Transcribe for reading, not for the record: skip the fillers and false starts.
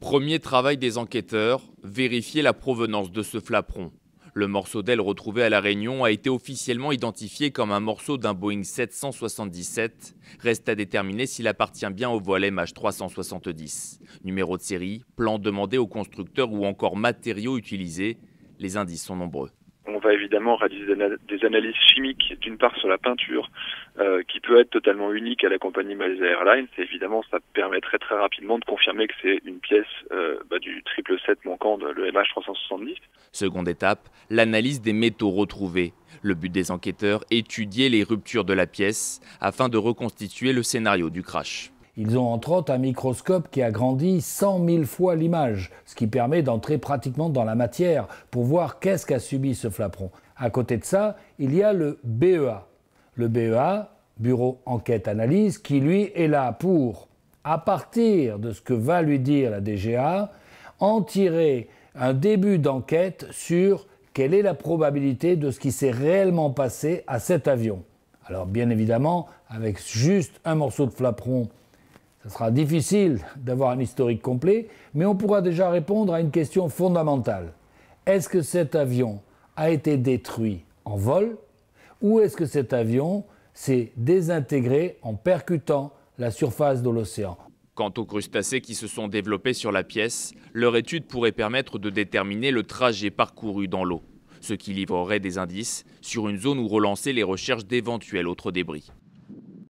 Premier travail des enquêteurs, vérifier la provenance de ce flaperon. Le morceau d'aile retrouvé à La Réunion a été officiellement identifié comme un morceau d'un Boeing 777. Reste à déterminer s'il appartient bien au vol MH370. Numéro de série, plan demandé au constructeur ou encore matériaux utilisés. Les indices sont nombreux. On va évidemment réaliser des analyses chimiques, d'une part sur la peinture, qui peut être totalement unique à la compagnie Malaysia Airlines. Et évidemment, ça permettrait très rapidement de confirmer que c'est une pièce du 777 manquant, le MH370. Seconde étape, l'analyse des métaux retrouvés. Le but des enquêteurs, étudier les ruptures de la pièce afin de reconstituer le scénario du crash. Ils ont entre autres un microscope qui agrandit 100 000 fois l'image, ce qui permet d'entrer pratiquement dans la matière pour voir qu'est-ce qu'a subi ce flaperon. À côté de ça, il y a le BEA. Le BEA, Bureau Enquête Analyse, qui lui est là pour, à partir de ce que va lui dire la DGA, en tirer un début d'enquête sur quelle est la probabilité de ce qui s'est réellement passé à cet avion. Alors bien évidemment, avec juste un morceau de flaperon, ce sera difficile d'avoir un historique complet, mais on pourra déjà répondre à une question fondamentale. Est-ce que cet avion a été détruit en vol ou est-ce que cet avion s'est désintégré en percutant la surface de l'océan ? Quant aux crustacés qui se sont développés sur la pièce, leur étude pourrait permettre de déterminer le trajet parcouru dans l'eau, ce qui livrerait des indices sur une zone où relancer les recherches d'éventuels autres débris.